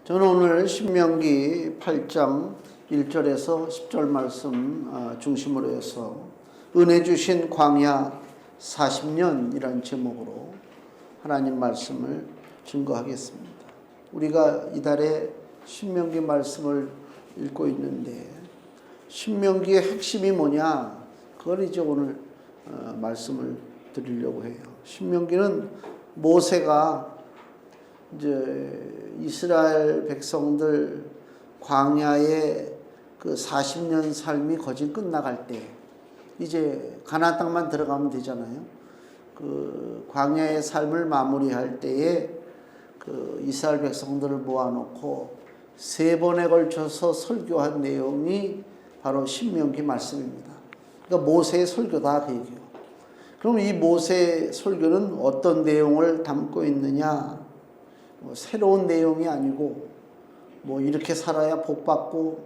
저는 오늘 신명기 8장 1절에서 10절 말씀 중심으로 해서 은혜 주신 광야 40년이라는 제목으로 하나님 말씀을 증거하겠습니다. 우리가 이달에 신명기 말씀을 읽고 있는데 신명기의 핵심이 뭐냐? 그걸 이제 오늘 말씀을 드리려고 해요. 신명기는 모세가 이제 이스라엘 백성들 광야의 그 40년 삶이 거진 끝나갈 때 이제 가나안 땅만 들어가면 되잖아요. 그 광야의 삶을 마무리할 때에 그 이스라엘 백성들을 모아놓고 3번에 걸쳐서 설교한 내용이 바로 신명기 말씀입니다. 그러니까 모세의 설교다 그 얘기예요. 그럼 이 모세의 설교는 어떤 내용을 담고 있느냐? 새로운 내용이 아니고 이렇게 살아야 복받고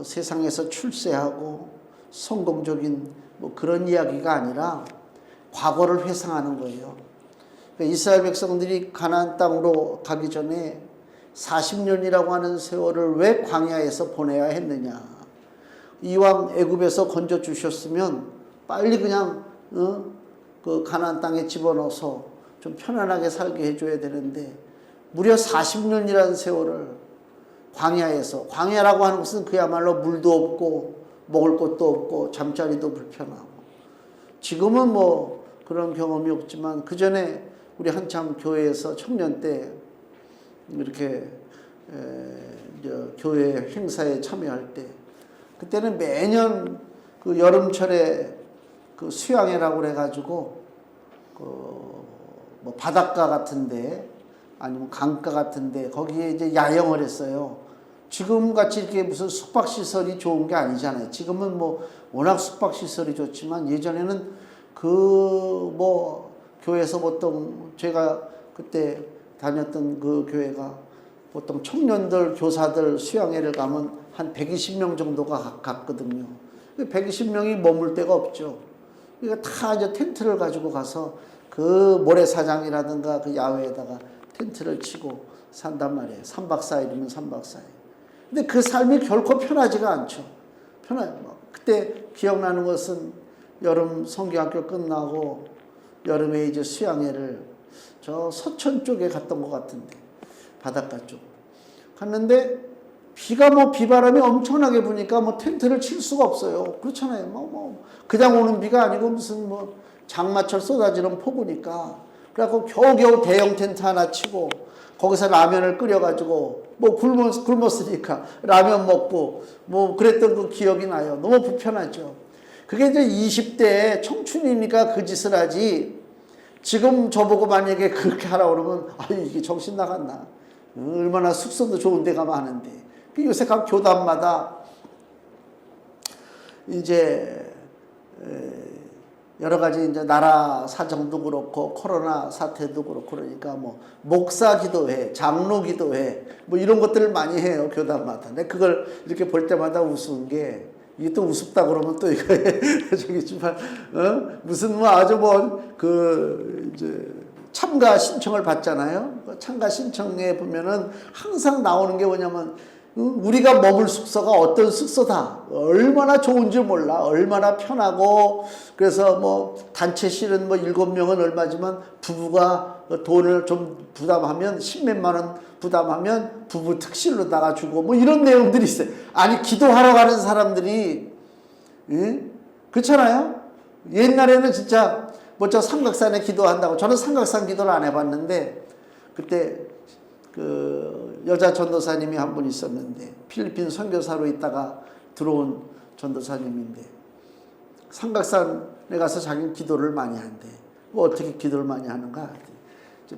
세상에서 출세하고 성공적인 그런 이야기가 아니라 과거를 회상하는 거예요. 그러니까 이스라엘 백성들이 가나안 땅으로 가기 전에 40년이라고 하는 세월을 왜 광야에서 보내야 했느냐. 이왕 애굽에서 건져 주셨으면 빨리 그냥 그 가나안 땅에 집어넣어서 좀 편안하게 살게 해줘야 되는데 무려 40년이라는 세월을 광야라고 하는 것은 그야말로 물도 없고 먹을 것도 없고 잠자리도 불편하고, 지금은 그런 경험이 없지만 그 전에 우리 한참 교회에서 청년 때 이렇게 교회 행사에 참여할 때 그때는 매년 그 여름철에 그 수양회라고 그래가지고 바닷가 같은데 아니면 강가 같은데 거기에 이제 야영을 했어요. 지금 같이 이렇게 무슨 숙박시설이 좋은 게 아니잖아요. 지금은 워낙 숙박시설이 좋지만 예전에는 교회에서 보통 제가 그때 다녔던 그 교회가 보통 청년들, 교사들 수양회를 가면 한 120명 정도가 갔거든요. 120명이 머물 데가 없죠. 그러니까 다 이제 텐트를 가지고 가서 그 모래사장이라든가 그 야외에다가 텐트를 치고 산단 말이에요. 3박 4일이면 3박 4일. 근데 그 삶이 결코 편하지가 않죠. 그때 기억나는 것은 여름 성경학교 끝나고 여름에 이제 수양회를 저 서천 쪽에 갔던 것 같은데, 바닷가 쪽 갔는데 비가 비바람이 엄청나게 부니까 텐트를 칠 수가 없어요. 그렇잖아요. 그냥 오는 비가 아니고 무슨 장마철 쏟아지는 폭우니까. 그래갖고 겨우겨우 대형 텐트 하나 치고 거기서 라면을 끓여가지고 굶었으니까 라면 먹고 그랬던 그 기억이 나요. 너무 불편하죠. 그게 이제 20대 청춘이니까 그 짓을 하지, 지금 저보고 만약에 그렇게 하라고 그러면 이게 정신 나갔나. 얼마나 숙소도 좋은 데가 많은데. 요새 각 교단마다 이제 여러 가지 이제 나라 사정도 그렇고 코로나 사태도 그렇고 그러니까 목사 기도회, 장로 기도회 이런 것들을 많이 해요, 교단마다. 근데 그걸 이렇게 볼 때마다 우스운 게, 이게 또 우습다 그러면 또 이거 저기지만 무슨 아주 이제 참가 신청을 받잖아요. 참가 신청에 보면은 항상 나오는 게 뭐냐면 우리가 머물 숙소가 어떤 숙소다, 얼마나 좋은 줄 몰라, 얼마나 편하고, 그래서 단체 실은 7명은 얼마지만 부부가 돈을 좀 부담하면 10몇만 원 부담하면 부부 특실로다가 주고 이런 내용들이 있어요. 아니, 기도하러 가는 사람들이 그렇잖아요. 옛날에는 진짜 저 삼각산에 기도한다고, 저는 삼각산 기도를 안 해봤는데 그때 그 여자 전도사님이 한 분 있었는데 필리핀 선교사로 있다가 들어온 전도사님인데 삼각산에 가서 자기는 기도를 많이 한대. 어떻게 기도를 많이 하는가?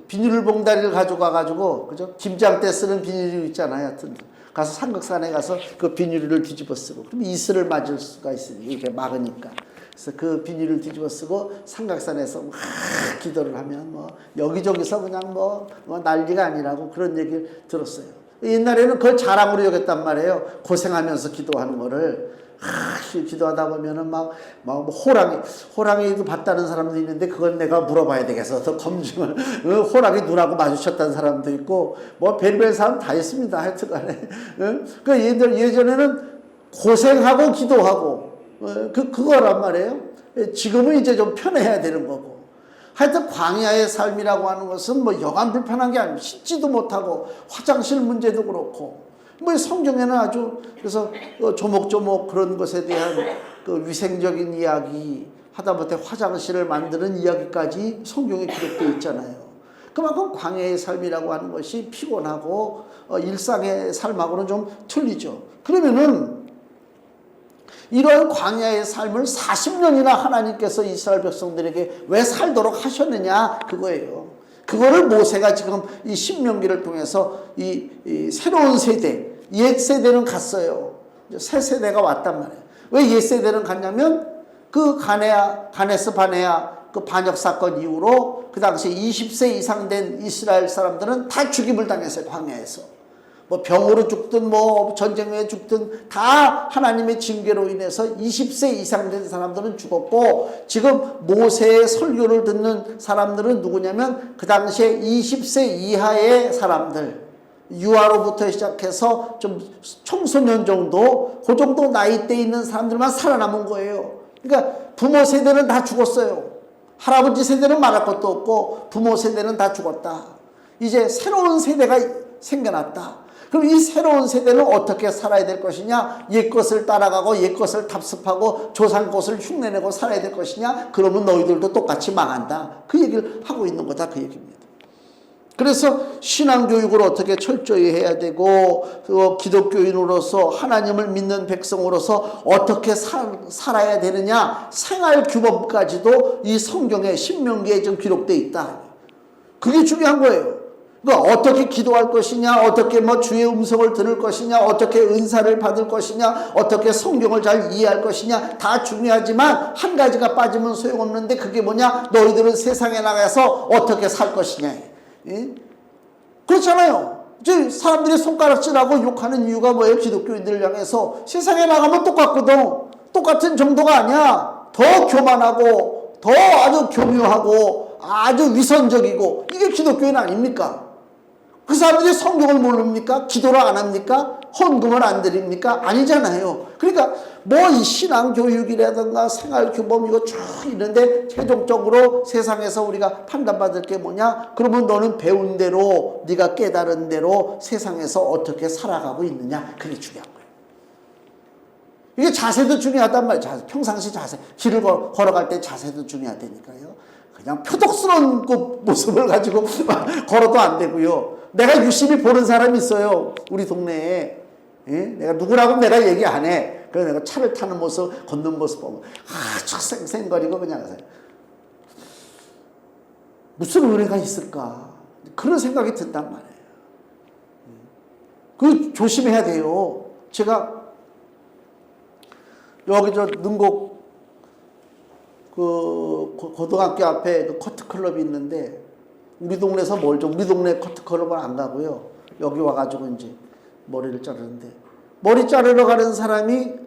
비닐봉다리를 가져가가지고, 그죠? 김장 때 쓰는 비닐이 있잖아요. 하여튼 가서 삼각산에 가서 그 비닐을 뒤집어 쓰고, 그러면 이슬을 맞을 수가 있으니 이렇게 막으니까. 그래서 그 비닐을 뒤집어 쓰고 삼각산에서 막 기도를 하면 여기저기서 그냥 난리가 아니라고 그런 얘기를 들었어요. 옛날에는 그걸 자랑으로 여겼단 말이에요. 고생하면서 기도하는 거를. 기도하다 보면은 막 호랑이도 봤다는 사람도 있는데 그건 내가 물어봐야 되겠어. 더 검증을. 호랑이 눈하고 마주쳤다는 사람도 있고, 뭐 별별 사람 다 있습니다. 하여튼간에. 그 예전에는 고생하고 기도하고, 그거란 말이에요. 지금은 이제 좀 편해야 되는 거고. 하여튼 광야의 삶이라고 하는 것은 뭐 여간 불편한 게 아니고 씻지도 못하고 화장실 문제도 그렇고 뭐 성경에는 아주 그래서 조목조목 그런 것에 대한 그 위생적인 이야기 하다못해 화장실을 만드는 이야기까지 성경에 기록되어 있잖아요. 그만큼 광야의 삶이라고 하는 것이 피곤하고 일상의 삶하고는 좀 틀리죠. 그러면은 이런 광야의 삶을 40년이나 하나님께서 이스라엘 백성들에게 왜 살도록 하셨느냐 그거예요. 그거를 모세가 지금 이 신명기를 통해서 이 새로운 세대, 옛 세대는 갔어요. 새 세대가 왔단 말이에요. 왜 옛 세대는 갔냐면 그 가네스 바네아 그 반역 사건 이후로 그 당시에 20세 이상 된 이스라엘 사람들은 다 죽임을 당했어요. 광야에서. 뭐 병으로 죽든 뭐 전쟁에 죽든 다 하나님의 징계로 인해서 20세 이상 된 사람들은 죽었고, 지금 모세의 설교를 듣는 사람들은 누구냐면 그 당시에 20세 이하의 사람들, 유아로부터 시작해서 좀 청소년 정도, 그 정도 나이대 있는 사람들만 살아남은 거예요. 그러니까 부모 세대는 다 죽었어요. 할아버지 세대는 말할 것도 없고 부모 세대는 다 죽었다. 이제 새로운 세대가 생겨났다. 그럼 이 새로운 세대는 어떻게 살아야 될 것이냐? 옛 것을 따라가고 옛 것을 답습하고 조상 것을 흉내내고 살아야 될 것이냐? 그러면 너희들도 똑같이 망한다. 그 얘기를 하고 있는 거다. 그 얘기입니다. 그래서 신앙교육을 어떻게 철저히 해야 되고, 기독교인으로서 하나님을 믿는 백성으로서 어떻게 살아야 되느냐, 생활규범까지도 이 성경의 신명기에 좀 기록되어 있다. 그게 중요한 거예요. 그러니까 어떻게 기도할 것이냐, 어떻게 뭐 주의 음성을 들을 것이냐, 어떻게 은사를 받을 것이냐, 어떻게 성경을 잘 이해할 것이냐, 다 중요하지만 한 가지가 빠지면 소용없는데 그게 뭐냐? 너희들은 세상에 나가서 어떻게 살 것이냐. 예? 그렇잖아요. 이제 사람들이 손가락질하고 욕하는 이유가 뭐예요? 기독교인들을 향해서 세상에 나가면 똑같거든. 똑같은 정도가 아니야. 더 교만하고 더 아주 교묘하고 아주 위선적이고, 이게 기독교인 아닙니까? 그 사람들이 성경을 모릅니까? 기도를 안 합니까? 헌금을 안 드립니까? 아니잖아요. 그러니까 뭐 이 신앙교육이라든가 생활규범 이거 쭉 있는데 최종적으로 세상에서 우리가 판단받을 게 뭐냐? 그러면 너는 배운 대로, 네가 깨달은 대로 세상에서 어떻게 살아가고 있느냐? 그게 중요한 거예요. 이게 자세도 중요하단 말이에요. 평상시 자세. 길을 걸어갈 때 자세도 중요하다니까요. 그냥 표독스러운 그 모습을 가지고 걸어도 안 되고요. 내가 유심히 보는 사람이 있어요. 우리 동네에. 예? 내가 누구라고 내가 얘기 안 해. 그래서 내가 차를 타는 모습, 걷는 모습 보면 아주 쌩쌩거리고 그냥 무슨 은혜가 있을까? 그런 생각이 든단 말이에요. 그 조심해야 돼요. 제가 여기 저 능곡 그 고등학교 앞에 그 커트클럽이 있는데, 우리 동네에서 멀죠. 우리 동네 커트클럽은 안 가고요. 여기 와가지고 이제 머리를 자르는데, 머리 자르러 가는 사람이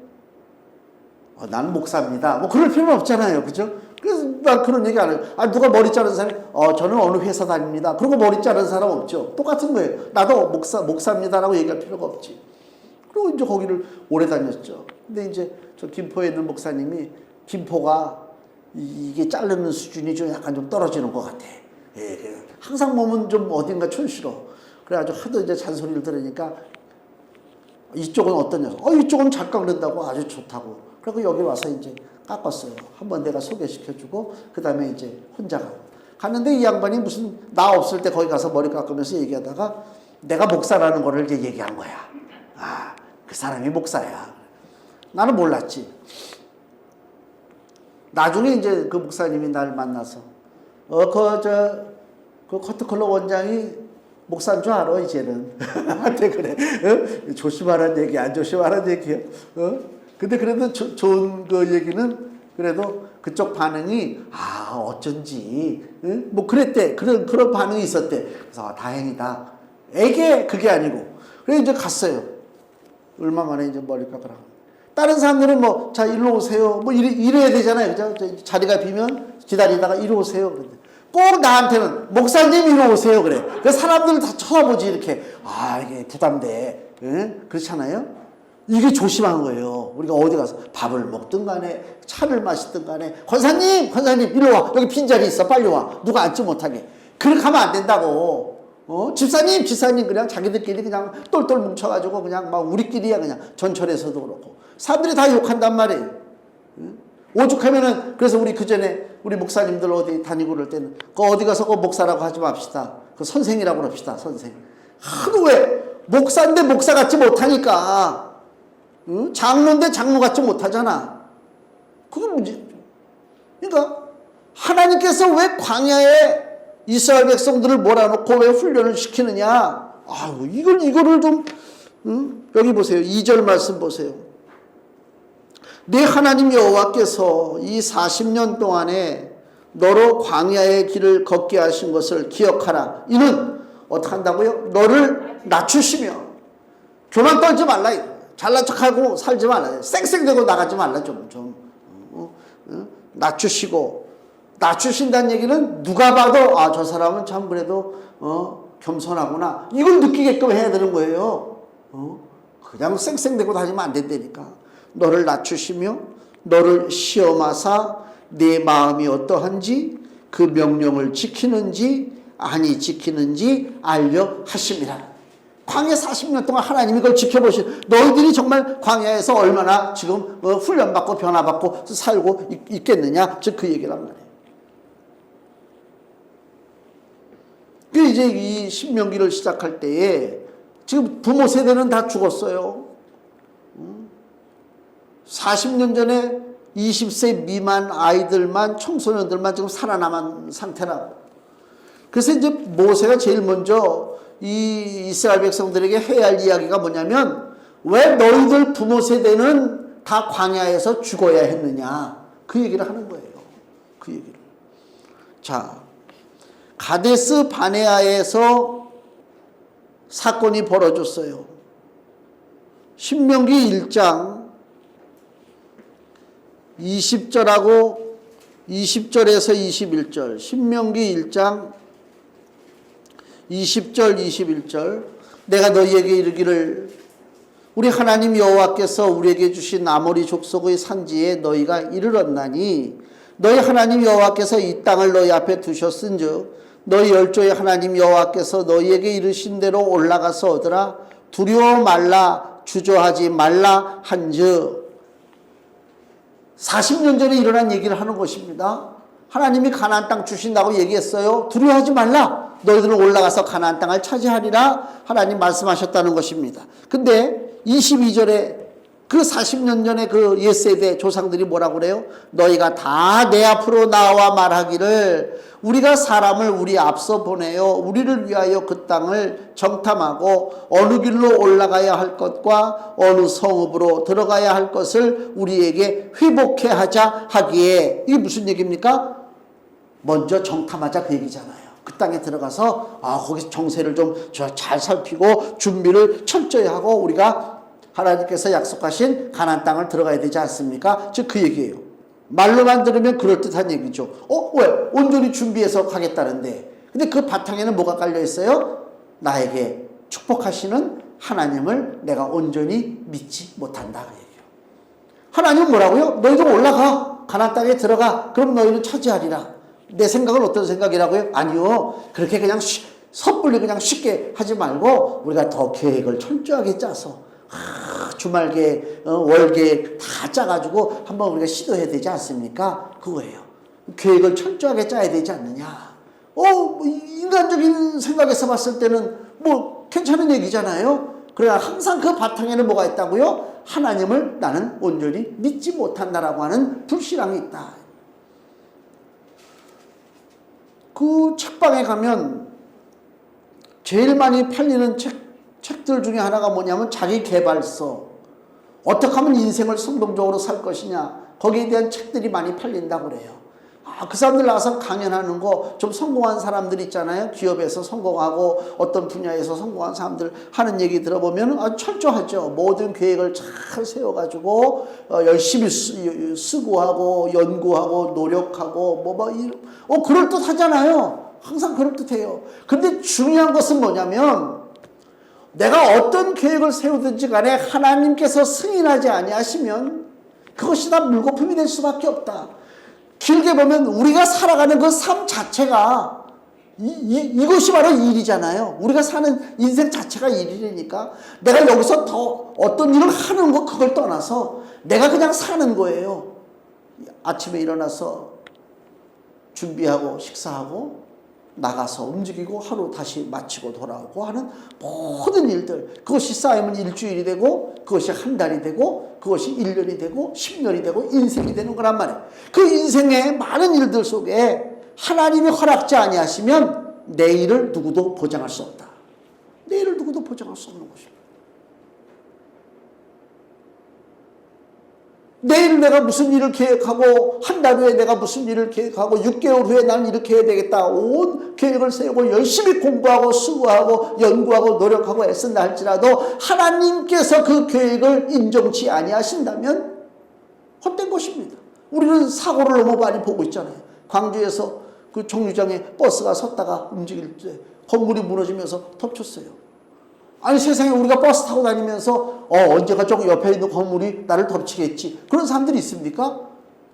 나는 목사입니다. 뭐 그럴 필요는 없잖아요. 그죠? 그래서 난 그런 얘기 안 해요. 누가 머리 자르는 사람이 저는 어느 회사 다닙니다. 그리고 머리 자르는 사람 없죠. 똑같은 거예요. 나도 목사입니다라고 얘기할 필요가 없지. 그리고 이제 거기를 오래 다녔죠. 근데 이제 저 김포에 있는 목사님이, 김포가 이게 자르는 수준이 좀 약간 좀 떨어지는 것 같아. 예, 항상 보면 좀 어딘가 촌스러. 그래가지고 하도 이제 잔소리를 들으니까, 이쪽은 어떠냐? 이쪽은 잘 깎는다고 아주 좋다고. 그리고 여기 와서 이제 깎았어요. 한번 내가 소개시켜주고, 그 다음에 이제 혼자 가고. 갔는데 이 양반이 무슨 나 없을 때 거기 가서 머리 깎으면서 얘기하다가 내가 목사라는 거를 이제 얘기한 거야. 그 사람이 목사야. 나는 몰랐지. 나중에 이제 그 목사님이 날 만나서, 그 커트클럽 원장이 목사인 줄 알아, 이제는. 한테 그래. 조심하라는 얘기, 안 조심하라는 얘기야. 근데 그래도 좋은 그 얘기는, 그래도 그쪽 반응이, 어쩐지. 뭐 그랬대. 그런 반응이 있었대. 그래서 다행이다. 에게 그게 아니고. 그래 이제 갔어요. 얼마 만에 이제 머리 깎으라고. 다른 사람들은 뭐, 자, 일로 오세요. 뭐, 이래야 되잖아요. 그죠? 자리가 비면 기다리다가 이리 오세요. 그런데 꼭 나한테는 목사님 이리 오세요. 그래. 그 사람들 다 쳐다보지, 이렇게. 아, 이게 부담돼. 예? 그렇잖아요? 이게 조심한 거예요. 우리가 어디 가서 밥을 먹든 간에, 차를 마시든 간에, 권사님, 이리 와. 여기 빈자리 있어. 빨리 와. 누가 앉지 못하게. 그렇게 하면 안 된다고. 집사님, 그냥 자기들끼리 그냥 똘똘 뭉쳐가지고 그냥 막 우리끼리야, 그냥. 전철에서도 그렇고. 사람들이 다 욕한단 말이에요. 오죽하면은, 그래서 우리 그 전에 우리 목사님들 어디 다니고 그럴 때는, 그 어디 가서 그 목사라고 하지 맙시다. 그 선생이라고 그럽시다, 선생. 하도 왜, 목사인데 목사 같지 못하니까. 장로인데 장로 같지 못하잖아. 그게 문제죠. 그러니까, 하나님께서 왜 광야에 이스라엘 백성들을 몰아놓고 왜 훈련을 시키느냐? 아유, 이거를 좀, 여기 보세요. 2절 말씀 보세요. 네 하나님 여호와께서 이 40년 동안에 너로 광야의 길을 걷게 하신 것을 기억하라. 이는 어떻게 한다고요? 너를 낮추시며 교만 떨지 말라. 잘난 척하고 살지 말라. 쌩쌩대고 나가지 말라. 낮추시고, 낮추신다는 얘기는 누가 봐도 아, 저 사람은 참 그래도 겸손하구나, 이걸 느끼게끔 해야 되는 거예요. 그냥 쌩쌩대고 다니면 안 된다니까. 너를 낮추시며 너를 시험하사 내 마음이 어떠한지 그 명령을 지키는지 아니 지키는지 알려 하심이라. 광야 40년 동안 하나님이 그걸 지켜보신, 너희들이 정말 광야에서 얼마나 지금 훈련받고 변화받고 살고 있겠느냐, 즉 그 얘기란 말이에요. 그 이제 이 신명기를 시작할 때에 지금 부모 세대는 다 죽었어요. 40년 전에 20세 미만 아이들만, 청소년들만 지금 살아남은 상태라고. 그래서 이제 모세가 제일 먼저 이 이스라엘 백성들에게 해야 할 이야기가 뭐냐면, 왜 너희들 부모 세대는 다 광야에서 죽어야 했느냐, 그 얘기를 하는 거예요. 그 얘기를. 자, 가데스 바네아에서 사건이 벌어졌어요. 신명기 1장 20절하고 20절에서 21절, 신명기 1장 20절 21절, 내가 너희에게 이르기를 우리 하나님 여호와께서 우리에게 주신 아모리 족속의 산지에 너희가 이르렀나니 너희 하나님 여호와께서 이 땅을 너희 앞에 두셨은즉 너희 열조의 하나님 여호와께서 너희에게 이르신 대로 올라가서 얻으라. 두려워 말라, 주저하지 말라 한즉. 40년 전에 일어난 얘기를 하는 것입니다. 하나님이 가나안 땅 주신다고 얘기했어요. 두려워하지 말라. 너희들은 올라가서 가나안 땅을 차지하리라. 하나님 말씀하셨다는 것입니다. 근데 22절에 그 40년 전에 그 옛세대 조상들이 뭐라고 그래요? 너희가 다 내 앞으로 나와 말하기를 우리가 사람을 우리 앞서 보내어 우리를 위하여 그 땅을 정탐하고 어느 길로 올라가야 할 것과 어느 성읍으로 들어가야 할 것을 우리에게 회복해 하자 하기에, 이게 무슨 얘기입니까? 먼저 정탐하자 그 얘기잖아요. 그 땅에 들어가서 거기서 정세를 좀 잘 살피고 준비를 철저히 하고 우리가 하나님께서 약속하신 가나안 땅을 들어가야 되지 않습니까? 즉 그 얘기예요. 말로만 들으면 그럴듯한 얘기죠. 왜? 온전히 준비해서 가겠다는데. 근데 그 바탕에는 뭐가 깔려 있어요? 나에게 축복하시는 하나님을 내가 온전히 믿지 못한다 그 얘기예요. 하나님은 뭐라고요? 너희들 올라가, 가나안 땅에 들어가, 그럼 너희는 차지하리라. 내 생각은 어떤 생각이라고요? 아니요, 그렇게 그냥 섣불리 그냥 쉽게 하지 말고 우리가 더 계획을 철저하게 짜서 주말 계획, 월 계획 다 짜가지고 한번 우리가 시도해야 되지 않습니까? 그거예요. 계획을 철저하게 짜야 되지 않느냐. 인간적인 생각에서 봤을 때는 뭐 괜찮은 얘기잖아요. 그러나 항상 그 바탕에는 뭐가 있다고요? 하나님을 나는 온전히 믿지 못한다라고 하는 불신앙이 있다. 그 책방에 가면 제일 많이 팔리는 책들 중에 하나가 뭐냐면 자기 개발서, 어떻게 하면 인생을 성공적으로 살 것이냐, 거기에 대한 책들이 많이 팔린다고 그래요. 그 사람들 나와서 강연하는 거, 좀 성공한 사람들 있잖아요. 기업에서 성공하고 어떤 분야에서 성공한 사람들 하는 얘기 들어보면 아주 철저하죠. 모든 계획을 잘 세워가지고 열심히 쓰고하고 연구하고 노력하고 그럴듯하잖아요. 항상 그럴듯해요. 근데 중요한 것은 뭐냐면 내가 어떤 계획을 세우든지 간에 하나님께서 승인하지 아니하시면 그것이 다 물거품이 될 수밖에 없다. 길게 보면 우리가 살아가는 그 삶 자체가 이것이 바로 일이잖아요. 우리가 사는 인생 자체가 일이니까 내가 여기서 더 어떤 일을 하는 거 그걸 떠나서 내가 그냥 사는 거예요. 아침에 일어나서 준비하고 식사하고 나가서 움직이고 하루 다시 마치고 돌아오고 하는 모든 일들, 그것이 쌓이면 일주일이 되고 그것이 한 달이 되고 그것이 1년이 되고 10년이 되고 인생이 되는 거란 말이에요. 그 인생의 많은 일들 속에 하나님이 허락지 아니하시면 내일을 누구도 보장할 수 없다. 내일을 누구도 보장할 수 없는 것입니다. 내일 내가 무슨 일을 계획하고 한 달 후에 내가 무슨 일을 계획하고 6개월 후에 나는 이렇게 해야 되겠다. 온 계획을 세우고 열심히 공부하고 수고하고 연구하고 노력하고 애쓴다 할지라도 하나님께서 그 계획을 인정치 아니하신다면 헛된 것입니다. 우리는 사고를 너무 많이 보고 있잖아요. 광주에서 그 정류장에 버스가 섰다가 움직일 때 건물이 무너지면서 덮쳤어요. 아니 세상에 우리가 버스 타고 다니면서 언제가 저 옆에 있는 건물이 나를 덮치겠지. 그런 사람들이 있습니까?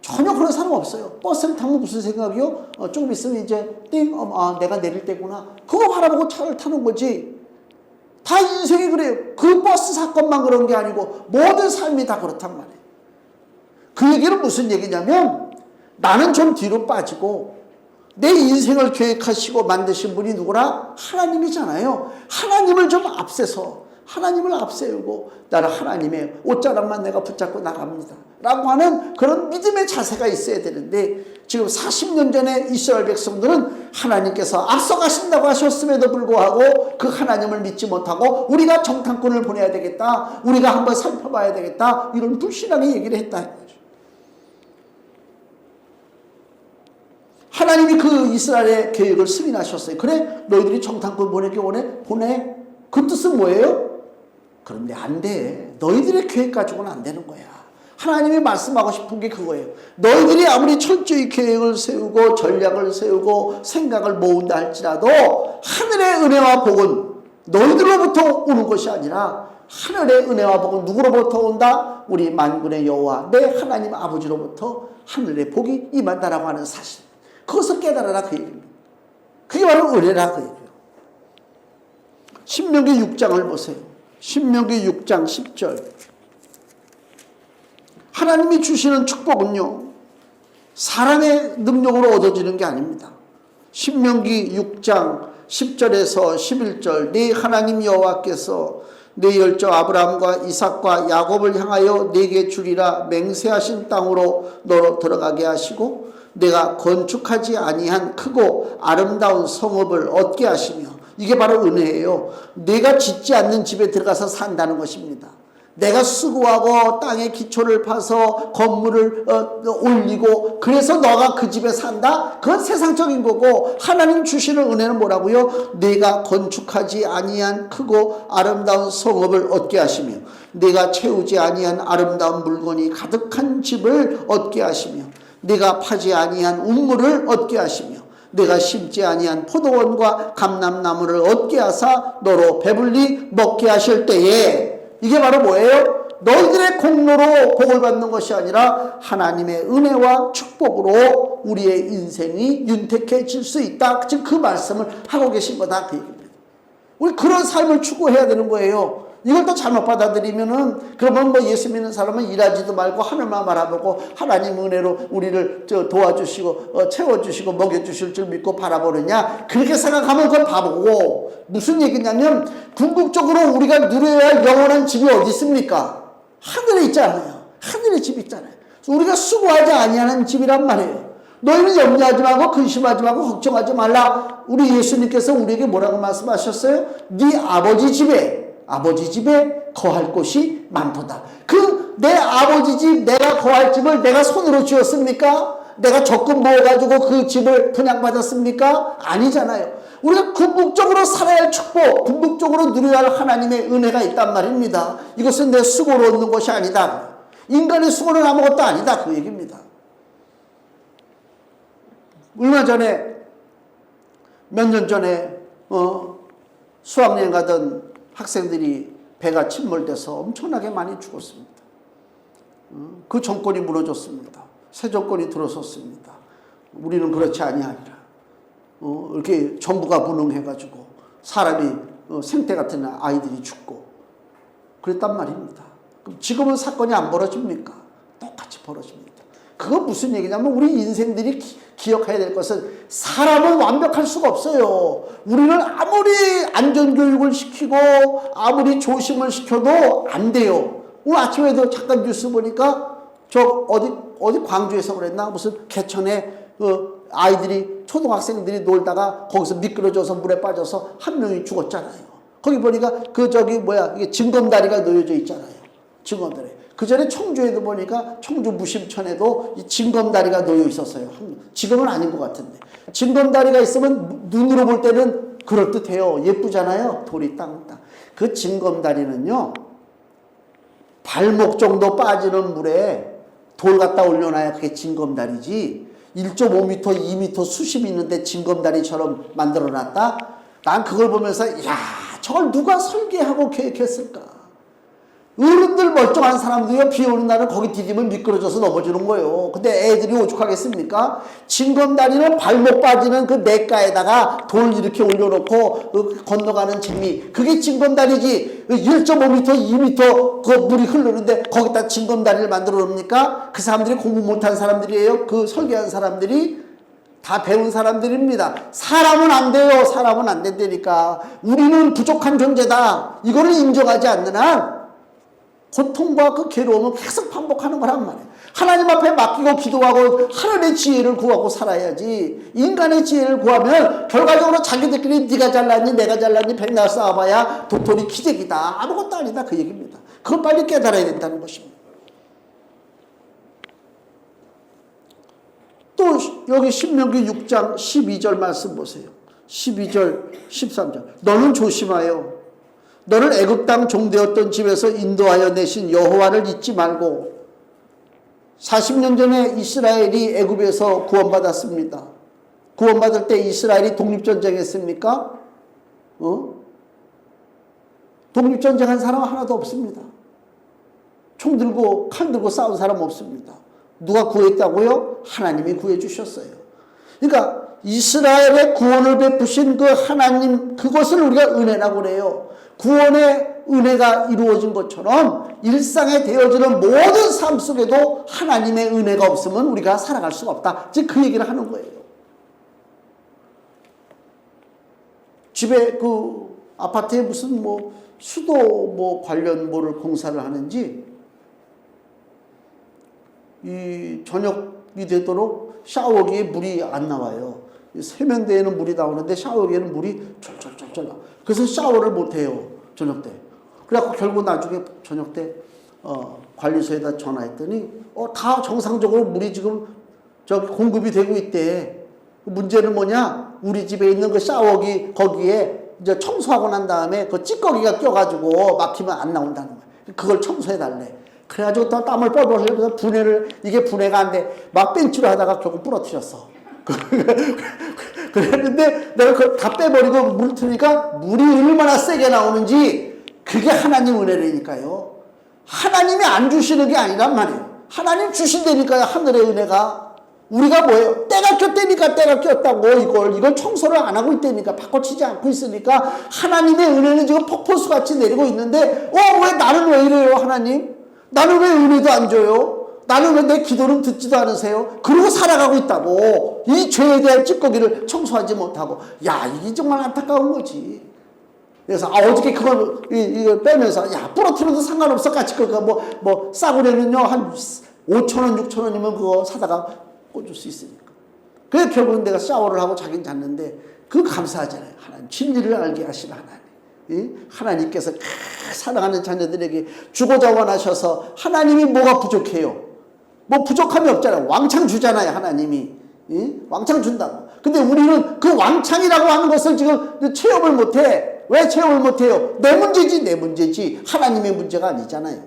전혀 그런 사람 없어요. 버스를 타면 무슨 생각이요? 조금 있으면 이제 띵, 내가 내릴 때구나. 그거 바라보고 차를 타는 거지. 다 인생이 그래요. 그 버스 사건만 그런 게 아니고 모든 삶이 다 그렇단 말이에요. 그 얘기는 무슨 얘기냐면 나는 좀 뒤로 빠지고 내 인생을 계획하시고 만드신 분이 누구라? 하나님이잖아요. 하나님을 좀 앞세서 하나님을 앞세우고 나는 하나님의 옷자락만 내가 붙잡고 나갑니다 라고 하는 그런 믿음의 자세가 있어야 되는데 지금 40년 전에 이스라엘 백성들은 하나님께서 앞서가신다고 하셨음에도 불구하고 그 하나님을 믿지 못하고 우리가 정탐꾼을 보내야 되겠다, 우리가 한번 살펴봐야 되겠다, 이런 불신하게 얘기를 했다. 하나님이 그 이스라엘의 계획을 승인하셨어요. 그래? 너희들이 정탐꾼 보내기 원해? 보내. 그 뜻은 뭐예요? 그런데 안 돼. 너희들의 계획 가지고는 안 되는 거야. 하나님이 말씀하고 싶은 게 그거예요. 너희들이 아무리 철저히 계획을 세우고 전략을 세우고 생각을 모은다 할지라도 하늘의 은혜와 복은 너희들로부터 오는 것이 아니라 하늘의 은혜와 복은 누구로부터 온다? 우리 만군의 여호와 내 하나님 아버지로부터 하늘의 복이 임한다라고 하는 사실. 그것을 깨달아라 그 얘기입니다. 그게 바로 은혜라 그 얘기예요. 신명기 6장을 보세요. 신명기 6장 10절. 하나님이 주시는 축복은요, 사람의 능력으로 얻어지는 게 아닙니다. 신명기 6장 10절에서 11절. 네 하나님 여호와께서 네 열조 아브라함과 이삭과 야곱을 향하여 네게 주리라 맹세하신 땅으로 너로 들어가게 하시고 내가 건축하지 아니한 크고 아름다운 성읍을 얻게 하시며, 이게 바로 은혜예요. 내가 짓지 않는 집에 들어가서 산다는 것입니다. 내가 수고하고 땅에 기초를 파서 건물을 올리고 그래서 너가 그 집에 산다? 그건 세상적인 거고, 하나님 주시는 은혜는 뭐라고요? 내가 건축하지 아니한 크고 아름다운 성읍을 얻게 하시며 내가 채우지 아니한 아름다운 물건이 가득한 집을 얻게 하시며 내가 파지 아니한 우물을 얻게 하시며 내가 심지 아니한 포도원과 감람나무를 얻게 하사 너로 배불리 먹게 하실 때에, 이게 바로 뭐예요? 너희들의 공로로 복을 받는 것이 아니라 하나님의 은혜와 축복으로 우리의 인생이 윤택해질 수 있다. 지금 그 말씀을 하고 계신 거다 그 얘기입니다. 우리 그런 삶을 추구해야 되는 거예요. 이걸 또 잘못 받아들이면은 그러면 뭐 예수 믿는 사람은 일하지도 말고 하늘만 바라보고 하나님 은혜로 우리를 도와주시고 채워주시고 먹여주실 줄 믿고 바라보느냐, 그렇게 생각하면 그건 바보고, 무슨 얘기냐면 궁극적으로 우리가 누려야 할 영원한 집이 어디 있습니까? 하늘에 있잖아요. 하늘에 집이 있잖아요. 우리가 수고하지 아니하는 집이란 말이에요. 너희는 염려하지 말고 근심하지 말고 걱정하지 말라. 우리 예수님께서 우리에게 뭐라고 말씀하셨어요? 네 아버지 집에 거할 곳이 많도다. 그 내 아버지 집, 내가 거할 집을 내가 손으로 지었습니까? 내가 적금 모아가지고 그 집을 분양받았습니까? 아니잖아요. 우리가 궁극적으로 살아야 할 축복, 궁극적으로 누려야 할 하나님의 은혜가 있단 말입니다. 이것은 내 수고로 얻는 것이 아니다. 인간의 수고는 아무것도 아니다. 그 얘기입니다. 얼마 전에, 몇 년 전에 수학여행 가던 학생들이 배가 침몰돼서 엄청나게 많이 죽었습니다. 그 정권이 무너졌습니다. 새 정권이 들어섰습니다. 우리는 그렇지 아니하리라. 이렇게 정부가 무능해가지고 사람이 생태 같은 아이들이 죽고 그랬단 말입니다. 그럼 지금은 사건이 안 벌어집니까? 똑같이 벌어집니다. 그건 무슨 얘기냐면 우리 인생들이 기억해야 될 것은 사람은 완벽할 수가 없어요. 우리는 아무리 안전교육을 시키고 아무리 조심을 시켜도 안 돼요. 오늘 아침에도 잠깐 뉴스 보니까 저 어디 광주에서 그랬나 무슨 개천에 아이들이 초등학생들이 놀다가 거기서 미끄러져서 물에 빠져서 한 명이 죽었잖아요. 거기 보니까 이게 징검다리가 놓여져 있잖아요. 징검다리. 그 전에 청주에도 보니까 청주 무심천에도 이 징검다리가 놓여 있었어요. 지금은 아닌 것 같은데. 징검다리가 있으면 눈으로 볼 때는 그럴듯해요. 예쁘잖아요. 돌이 땅땅. 그 징검다리는요. 발목 정도 빠지는 물에 돌 갖다 올려놔야 그게 징검다리지. 1.5m, 2m 수심이 있는데 징검다리처럼 만들어놨다? 난 그걸 보면서 야, 저걸 누가 설계하고 계획했을까? 어른들 멀쩡한 사람들이 비 오는 날은 거기 디디면 미끄러져서 넘어지는 거예요. 근데 애들이 오죽하겠습니까? 징검다리는 발목 빠지는 그 냇가에다가 돌 이렇게 올려놓고 건너가는 재미. 그게 징검다리지. 1.5m, 2m 그 물이 흐르는데 거기다 징검다리를 만들어 놓습니까? 그 사람들이 공부 못한 사람들이에요. 그 설계한 사람들이. 다 배운 사람들입니다. 사람은 안 돼요. 사람은 안 된다니까. 우리는 부족한 존재다. 이거를 인정하지 않는 한 고통과 그 괴로움을 계속 반복하는 거란 말이에요. 하나님 앞에 맡기고 기도하고 하나님의 지혜를 구하고 살아야지. 인간의 지혜를 구하면 결과적으로 자기들끼리 네가 잘났니 내가 잘났니 백날 싸워봐야 도토리 키재기다. 아무것도 아니다. 그 얘기입니다. 그걸 빨리 깨달아야 된다는 것입니다. 또 여기 신명기 6장 12절 말씀 보세요. 12절 13절 너는 조심하여 너를 애굽 땅 종되었던 집에서 인도하여 내신 여호와를 잊지 말고 40년 전에 이스라엘이 애굽에서 구원받았습니다. 구원받을 때 이스라엘이 독립전쟁했습니까? 독립전쟁한 사람 하나도 없습니다. 총 들고 칼 들고 싸운 사람 없습니다. 누가 구했다고요? 하나님이 구해주셨어요. 그러니까 이스라엘의 구원을 베푸신 그 하나님, 그것을 우리가 은혜라고 그래요. 구원의 은혜가 이루어진 것처럼 일상에 되어지는 모든 삶 속에도 하나님의 은혜가 없으면 우리가 살아갈 수가 없다. 즉 그 얘기를 하는 거예요. 집에 그 아파트에 무슨 수도 관련 공사를 하는지 이 저녁이 되도록 샤워기에 물이 안 나와요. 세면대에는 물이 나오는데 샤워기에는 물이 쫄쫄쫄쫄 나와. 그래서 샤워를 못 해요. 저녁 때. 그래갖고 결국 나중에 저녁 때 관리소에다 전화했더니 다 정상적으로 물이 지금 공급이 되고 있대. 문제는 뭐냐? 우리 집에 있는 그 샤워기 거기에 이제 청소하고 난 다음에 그 찌꺼기가 껴가지고 막히면 안 나온다는 거야. 그걸 청소해달래. 그래가지고 또 땀을 뻘뻘 흘려서 이게 분해가 안 돼. 막 벤치로 하다가 결국 부러뜨렸어. 그랬는데 내가 그걸 다 빼버리고 물 트니까 물이 얼마나 세게 나오는지 그게 하나님 은혜라니까요. 하나님이 안 주시는 게 아니란 말이에요. 하나님 주신다니까요. 하늘의 은혜가. 우리가 뭐예요? 때가 꼈다니까 때가 꼈다고 이걸 청소를 안 하고 있다니까 바꿔치지 않고 있으니까 하나님의 은혜는 지금 폭포수같이 내리고 있는데 왜 나는 왜 이래요 하나님? 나는 왜 은혜도 안 줘요? 나는 왜 내 기도는 듣지도 않으세요? 그러고 살아가고 있다고. 이 죄에 대한 찌꺼기를 청소하지 못하고. 야, 이게 정말 안타까운 거지. 그래서 어저께 이걸 빼면서 부러뜨려도 상관없어. 같이 싸구려는요 한 5,000원 6,000원이면 그거 사다가 꽂을 수 있으니까. 그래서 결국은 내가 샤워를 하고 자긴 잤는데 그거 감사하잖아요. 하나님 진리를 알게 하시는 하나님. 하나님께서 사랑하는 자녀들에게 주고자 원하셔서 하나님이 뭐가 부족해요? 뭐 부족함이 없잖아요. 왕창 주잖아요, 하나님이. 예? 왕창 준다고. 근데 우리는 그 왕창이라고 하는 것을 지금 체험을 못해. 왜 체험을 못해요? 내 문제지, 내 문제지. 하나님의 문제가 아니잖아요.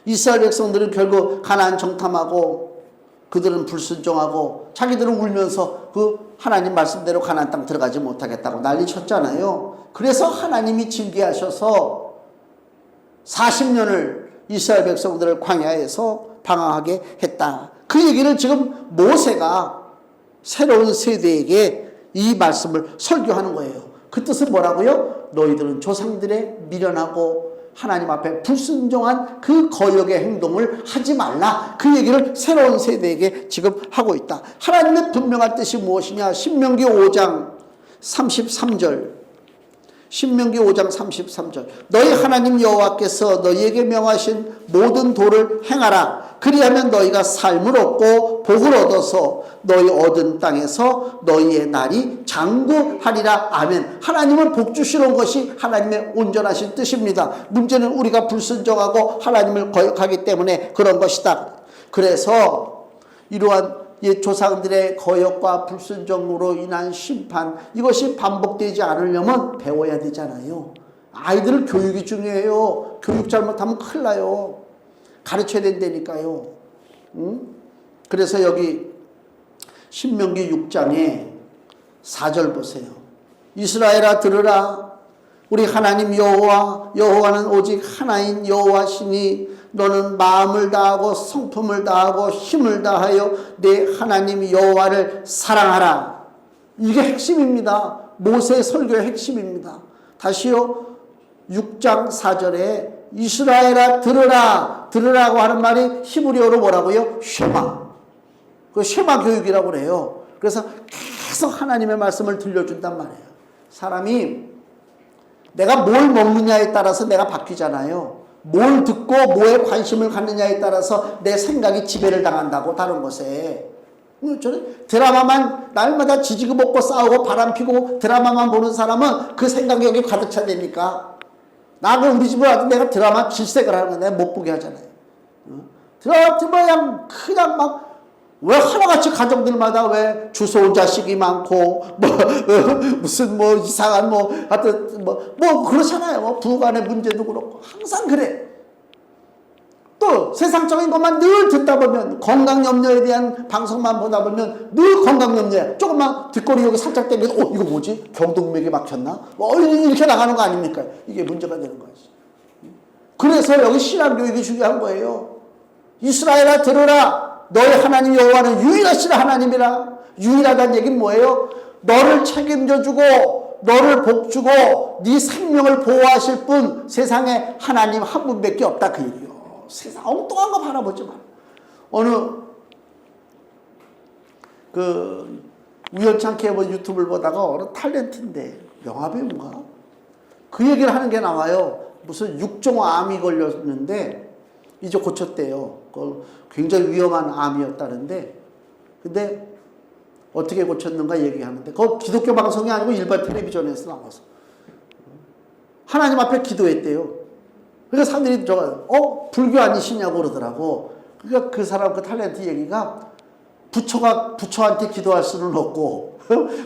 이스라엘 백성들은 결국 가나안 정탐하고 그들은 불순종하고 자기들은 울면서 그 하나님 말씀대로 가나안 땅 들어가지 못하겠다고 난리 쳤잖아요. 그래서 하나님이 징계하셔서 40년을 이스라엘 백성들을 광야에서 방황하게 했다. 그 얘기를 지금 모세가 새로운 세대에게 이 말씀을 설교하는 거예요. 그 뜻은 뭐라고요? 너희들은 조상들의 미련하고 하나님 앞에 불순종한 그 거역의 행동을 하지 말라. 그 얘기를 새로운 세대에게 지금 하고 있다. 하나님의 분명한 뜻이 무엇이냐? 신명기 5장 33절. 신명기 5장 33절. 너희 하나님 여호와께서 너희에게 명하신 모든 도를 행하라. 그리하면 너희가 삶을 얻고 복을 얻어서 너희 얻은 땅에서 너희의 날이 장구하리라. 아멘. 하나님을 복 주시는 것이 하나님의 온전하신 뜻입니다. 문제는 우리가 불순종하고 하나님을 거역하기 때문에 그런 것이다. 그래서 이러한 옛 조상들의 거역과 불순종으로 인한 심판, 이것이 반복되지 않으려면 배워야 되잖아요. 아이들 교육이 중요해요. 교육 잘못하면 큰일 나요. 가르쳐야 된다니까요. 그래서 여기 신명기 6장에 4절 보세요. 이스라엘아 들으라. 우리 하나님 여호와는 오직 하나인 여호와시니 너는 마음을 다하고 성품을 다하고 힘을 다하여 내 하나님 여호와를 사랑하라. 이게 핵심입니다. 모세의 설교의 핵심입니다. 다시요. 6장 4절에 이스라엘아 들으라. 들으라고 하는 말이 히브리어로 뭐라고요? 쉐마. 그 쉐마 교육이라고 그래요. 그래서 계속 하나님의 말씀을 들려준단 말이에요. 사람이 내가 뭘 먹느냐에 따라서 내가 바뀌잖아요. 뭘 듣고 뭐에 관심을 갖느냐에 따라서 내 생각이 지배를 당한다고, 다른 것에. 드라마만 날마다 지지고 먹고 싸우고 바람피고 드라마만 보는 사람은 그 생각이 여기 가득 차대니까. 나는 우리 집에 와도 내가 드라마 질색을 하는 거 내가 못 보게 하잖아요. 드라마 그냥 막 왜 하나같이 가정들마다 왜 주워온 자식이 많고 무슨 이상한 하여튼 그렇잖아요. 부부간의 문제도 그렇고 항상 그래. 또 세상적인 것만 늘 듣다 보면, 건강 염려에 대한 방송만 보다 보면 늘 건강 염려야. 조금만 뒷거리 여기 살짝 당겨서 이거 뭐지? 경동맥이 막혔나? 이렇게 나가는 거 아닙니까? 이게 문제가 되는 거지. 그래서 여기 신앙교육이 중요한 거예요. 이스라엘아 들으라. 너희 하나님 여호와는 유일하신 하나님이라. 유일하다는 얘기는 뭐예요? 너를 책임져주고 너를 복주고 네 생명을 보호하실 분, 세상에 하나님 한 분밖에 없다, 그 얘기요. 세상 엉뚱한 거 바라보지 마. 어느 우연찮게 유튜브를 보다가 어느 탤런트인데 영화배우인가? 그 얘기를 하는 게 나와요. 무슨 육종암이 걸렸는데 이제 고쳤대요. 굉장히 위험한 암이었다는데, 근데 어떻게 고쳤는가 얘기하는데, 그거 기독교 방송이 아니고 일반 텔레비전에서 나와서 하나님 앞에 기도했대요. 그러니까 사람들이 불교 아니시냐고 그러더라고. 그러니까 그 사람, 그 탤런트 얘기가 부처한테 기도할 수는 없고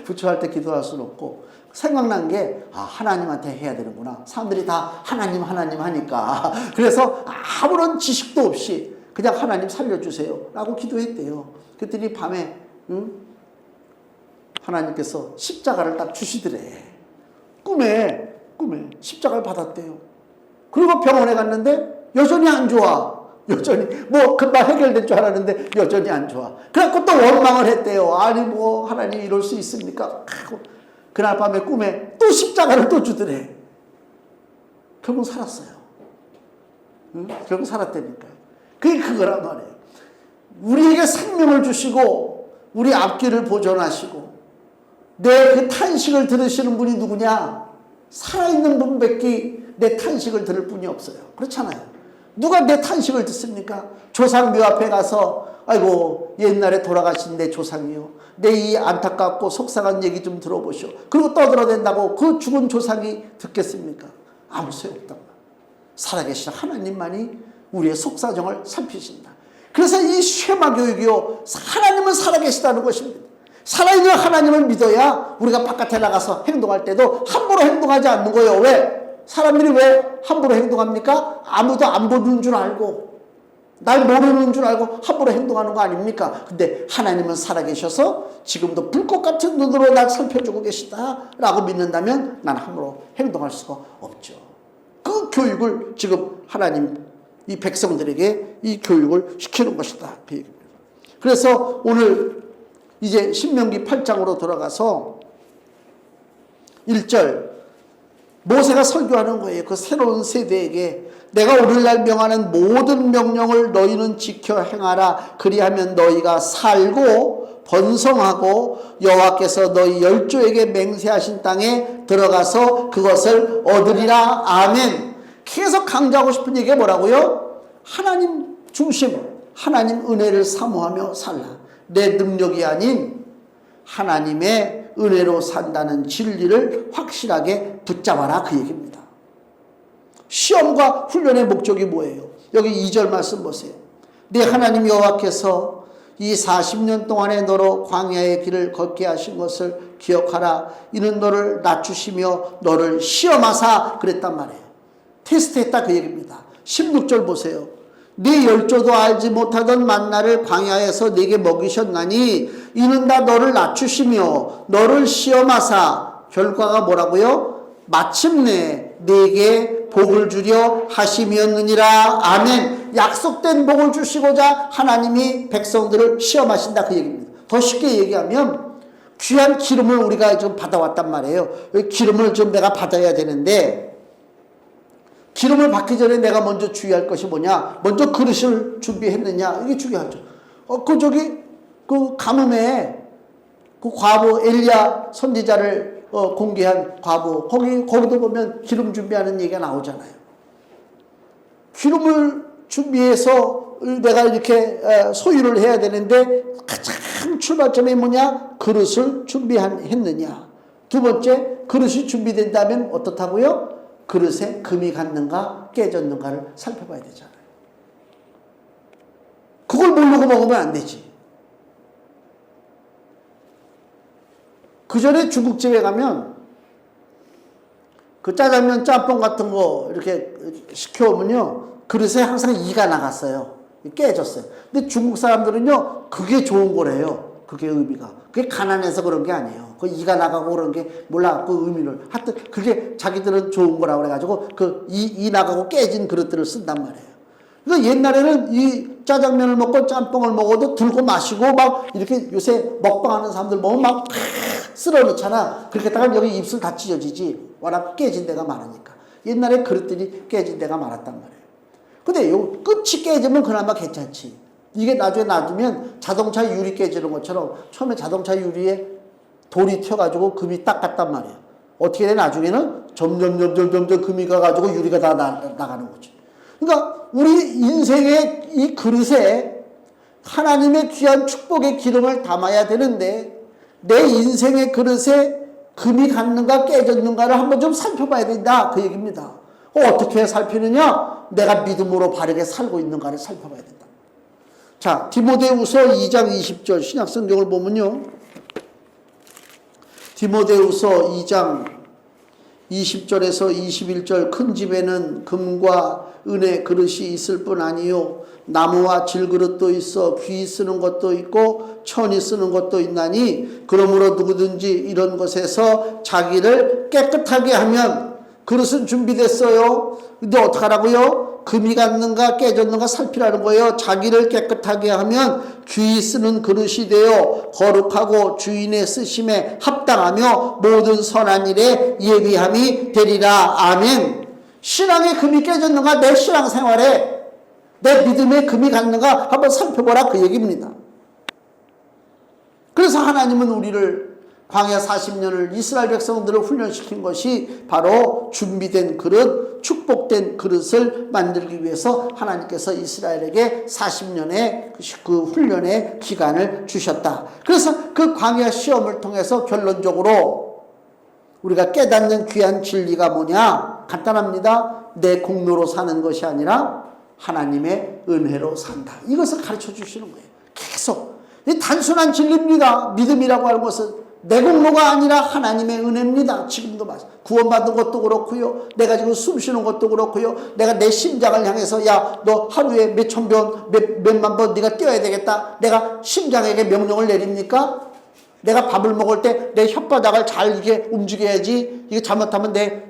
부처한테 기도할 수는 없고, 생각난 게 하나님한테 해야 되는구나. 사람들이 다 하나님 하니까. 그래서 아무런 지식도 없이 그냥 하나님 살려주세요 라고 기도했대요. 그랬더니 밤에 하나님께서 십자가를 딱 주시더래. 꿈에 십자가를 받았대요. 그리고 병원에 갔는데 여전히 안 좋아. 여전히 금방 해결될 줄 알았는데 여전히 안 좋아. 그래갖고 또 원망을 했대요. 아니 하나님 이럴 수 있습니까? 그날 밤에 꿈에 또 십자가를 또 주더래. 결국 살았어요. 결국 살았다니까요. 그게 그거란 말이에요. 우리에게 생명을 주시고 우리 앞길을 보존하시고 내 그 탄식을 들으시는 분이 누구냐? 살아있는 분밖에 내 탄식을 들을 분이 없어요. 그렇잖아요. 누가 내 탄식을 듣습니까? 조상묘 앞에 가서 아이고 옛날에 돌아가신 내 조상이요, 내 이 안타깝고 속상한 얘기 좀 들어보시오. 그리고 떠들어댄다고 그 죽은 조상이 듣겠습니까? 아무 소용없단 말이에요. 살아계신 하나님만이 우리의 속사정을 살피신다. 그래서 이 쉐마 교육이요, 하나님은 살아계시다는 것입니다. 살아있는 하나님을 믿어야 우리가 바깥에 나가서 행동할 때도 함부로 행동하지 않는 거예요. 왜? 사람들이 왜 함부로 행동합니까? 아무도 안 보는 줄 알고 날 모르는 줄 알고 함부로 행동하는 거 아닙니까? 근데 하나님은 살아계셔서 지금도 불꽃 같은 눈으로 날 살펴주고 계시다라고 믿는다면 난 함부로 행동할 수가 없죠. 그 교육을 지금 하나님 이 백성들에게 이 교육을 시키는 것이다. 그 얘기입니다. 그래서 오늘 이제 신명기 8장으로 돌아가서 1절 모세가 설교하는 거예요. 그 새로운 세대에게 내가 오늘날 명하는 모든 명령을 너희는 지켜 행하라. 그리하면 너희가 살고 번성하고 여호와께서 너희 열조에게 맹세하신 땅에 들어가서 그것을 얻으리라. 아멘. 계속 강조하고 싶은 얘기가 뭐라고요? 하나님 중심, 하나님 은혜를 사모하며 살라. 내 능력이 아닌 하나님의 은혜로 산다는 진리를 확실하게 붙잡아라. 그 얘기입니다. 시험과 훈련의 목적이 뭐예요? 여기 2절 말씀 보세요. 내 하나님 여호와께서 이 40년 동안에 너로 광야의 길을 걷게 하신 것을 기억하라. 이는 너를 낮추시며 너를 시험하사 그랬단 말이에요. 테스트했다 그 얘기입니다. 16절 보세요. 네 열조도 알지 못하던 만나를 광야에서 네게 먹이셨나니 이는 다 너를 낮추시며 너를 시험하사 결과가 뭐라고요? 마침내 네게 복을 주려 하심이었느니라. 아멘. 약속된 복을 주시고자 하나님이 백성들을 시험하신다 그 얘기입니다. 더 쉽게 얘기하면 귀한 기름을 우리가 좀 받아왔단 말이에요. 기름을 좀 내가 받아야 되는데 기름을 받기 전에 내가 먼저 주의할 것이 뭐냐? 먼저 그릇을 준비했느냐? 이게 중요하죠. 그 가뭄에 그 과부 엘리야 선지자를 공개한 과부 거기도 보면 기름 준비하는 얘기가 나오잖아요. 기름을 준비해서 내가 이렇게 소유를 해야 되는데 가장 출발점이 뭐냐? 그릇을 준비했느냐? 두 번째, 그릇이 준비된다면 어떻다고요? 그릇에 금이 갔는가 깨졌는가를 살펴봐야 되잖아요. 그걸 모르고 먹으면 안 되지. 그 전에 중국집에 가면 그 짜장면 짬뽕 같은 거 이렇게 시켜오면요 그릇에 항상 이가 나갔어요. 깨졌어요. 근데 중국 사람들은요 그게 좋은 거래요. 그게 의미가. 그게 가난해서 그런 게 아니에요. 그 이가 나가고 그런 게 몰라 그 의미를. 하여튼 그게 자기들은 좋은 거라고 그래가지고 그 이 나가고 깨진 그릇들을 쓴단 말이에요. 그러니까 옛날에는 이 짜장면을 먹고 짬뽕을 먹어도 들고 마시고 막 이렇게 요새 먹방하는 사람들 보면 막 쓸어 넣잖아. 그렇게 다가 여기 입술 다 찢어지지. 워낙 깨진 데가 많으니까. 옛날에 그릇들이 깨진 데가 많았단 말이에요. 근데 요 끝이 깨지면 그나마 괜찮지. 이게 나중에 놔두면 자동차 유리 깨지는 것처럼 처음에 자동차 유리에 돌이 튀어가지고 금이 딱 갔단 말이에요. 어떻게 돼? 나중에는 점점 금이 가가지고 유리가 다 나가는 거지. 그러니까 우리 인생의 이 그릇에 하나님의 귀한 축복의 기름을 담아야 되는데 내 인생의 그릇에 금이 갔는가 깨졌는가를 한번 좀 살펴봐야 된다 그 얘기입니다. 어떻게 살피느냐? 내가 믿음으로 바르게 살고 있는가를 살펴봐야 된다. 자, 디모데후서 2장 20절 신약성경을 보면요. 디모데후서 2장 20절에서 21절 큰 집에는 금과 은의 그릇이 있을 뿐 아니요 나무와 질그릇도 있어 귀 쓰는 것도 있고 천이 쓰는 것도 있나니 그러므로 누구든지 이런 것에서 자기를 깨끗하게 하면 그릇은 준비됐어요. 근데 어떡하라고요? 금이 갔는가 깨졌는가 살피라는 거예요. 자기를 깨끗하게 하면 귀 쓰는 그릇이 되어 거룩하고 주인의 쓰심에 합당하며 모든 선한 일에 예비함이 되리라. 아멘. 신앙의 금이 깨졌는가? 내 신앙생활에 내 믿음의 금이 갔는가? 한번 살펴보라 그 얘기입니다. 그래서 하나님은 우리를 광야 40년을 이스라엘 백성들을 훈련시킨 것이 바로 준비된 그릇, 축복된 그릇을 만들기 위해서 하나님께서 이스라엘에게 40년의 그 훈련의 기간을 주셨다. 그래서 그 광야 시험을 통해서 결론적으로 우리가 깨닫는 귀한 진리가 뭐냐? 간단합니다. 내 공로로 사는 것이 아니라 하나님의 은혜로 산다. 이것을 가르쳐 주시는 거예요. 계속. 이 단순한 진리입니다. 믿음이라고 하는 것은 내 공로가 아니라 하나님의 은혜입니다. 지금도 구원받은 것도 그렇고요. 내가 지금 숨 쉬는 것도 그렇고요. 내가 내 심장을 향해서 야, 너 하루에 몇천 번, 몇만 번 네가 뛰어야 되겠다. 내가 심장에게 명령을 내립니까? 내가 밥을 먹을 때 내 혓바닥을 잘 이게 움직여야지. 이게 잘못하면 내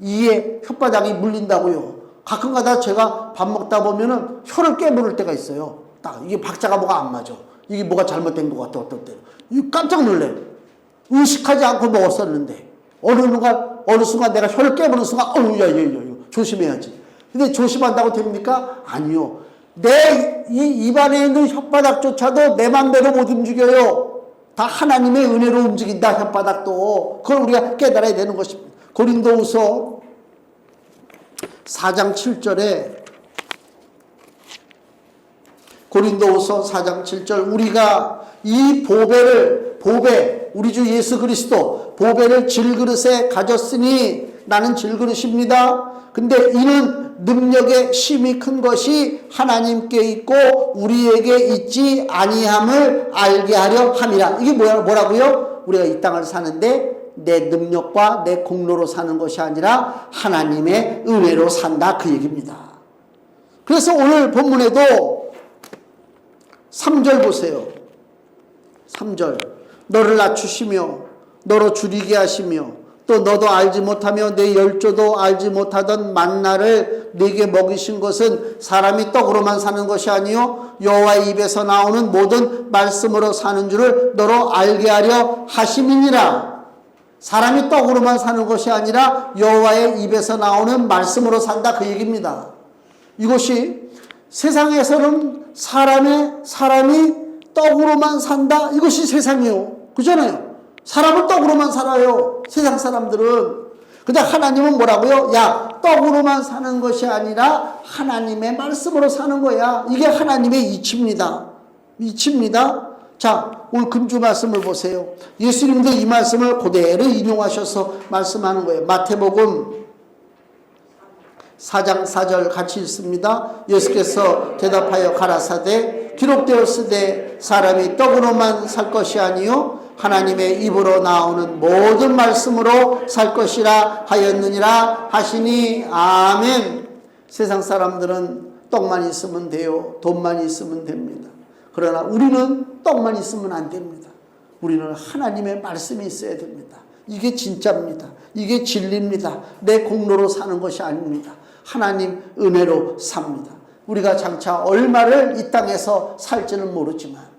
이에 혓바닥이 물린다고요. 가끔가다 제가 밥 먹다 보면은 혀를 깨물을 때가 있어요. 딱 이게 박자가 뭐가 안 맞아. 이게 뭐가 잘못된 것 같아. 어떨 때 이거 깜짝 놀래. 의식하지 않고 먹었었는데 어느 순간 내가 혀를 깨무는 순간 야, 조심해야지. 근데 조심한다고 됩니까? 아니요. 내 이 입안에 있는 혓바닥조차도 내 맘대로 못 움직여요. 다 하나님의 은혜로 움직인다. 혓바닥도. 그걸 우리가 깨달아야 되는 것입니다. 고린도후서 4장 7절에 고린도후서 4장 7절 우리가 이 보배 우리 주 예수 그리스도 보배를 질그릇에 가졌으니 나는 질그릇입니다. 근데 이는 능력의 심히 큰 것이 하나님께 있고 우리에게 있지 아니함을 알게 하려 함이라. 이게 뭐라고요? 우리가 이 땅을 사는데 내 능력과 내 공로로 사는 것이 아니라 하나님의 은혜로 산다. 그 얘기입니다. 그래서 오늘 본문에도 3절 보세요. 3절 너를 낮추시며 너로 줄이게 하시며 또 너도 알지 못하며 내 열조도 알지 못하던 만나를 네게 먹이신 것은 사람이 떡으로만 사는 것이 아니요 여호와의 입에서 나오는 모든 말씀으로 사는 줄을 너로 알게 하려 하심이니라. 사람이 떡으로만 사는 것이 아니라 여호와의 입에서 나오는 말씀으로 산다. 그 얘기입니다. 이것이 세상에서는 사람이 떡으로만 산다. 이것이 세상이요. 그잖아요. 사람은 떡으로만 살아요. 세상 사람들은. 근데 하나님은 뭐라고요? 야, 떡으로만 사는 것이 아니라 하나님의 말씀으로 사는 거야. 이게 하나님의 이치입니다. 이치입니다. 자, 오늘 금주 말씀을 보세요. 예수님도 이 말씀을 그대로 인용하셔서 말씀하는 거예요. 마태복음 4장 4절 같이 읽습니다. 예수께서 대답하여 가라사대 기록되었으되 사람이 떡으로만 살 것이 아니요 하나님의 입으로 나오는 모든 말씀으로 살 것이라 하였느니라 하시니 아멘. 세상 사람들은 떡만 있으면 돼요. 돈만 있으면 됩니다. 그러나 우리는 떡만 있으면 안 됩니다. 우리는 하나님의 말씀이 있어야 됩니다. 이게 진짜입니다. 이게 진리입니다. 내 공로로 사는 것이 아닙니다. 하나님 은혜로 삽니다. 우리가 장차 얼마를 이 땅에서 살지는 모르지만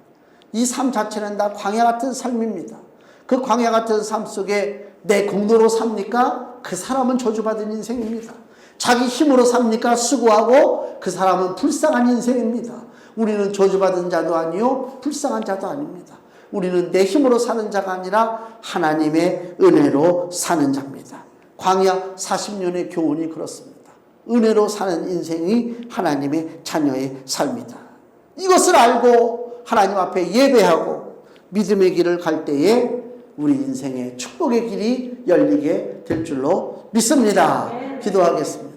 이 삶 자체는 다 광야 같은 삶입니다. 그 광야 같은 삶 속에 내 공로로 삽니까? 그 사람은 저주받은 인생입니다. 자기 힘으로 삽니까? 수고하고 그 사람은 불쌍한 인생입니다. 우리는 저주받은 자도 아니요 불쌍한 자도 아닙니다. 우리는 내 힘으로 사는 자가 아니라 하나님의 은혜로 사는 자입니다. 광야 40년의 교훈이 그렇습니다. 은혜로 사는 인생이 하나님의 자녀의 삶이다. 이것을 알고 하나님 앞에 예배하고 믿음의 길을 갈 때에 우리 인생의 축복의 길이 열리게 될 줄로 믿습니다. 기도하겠습니다.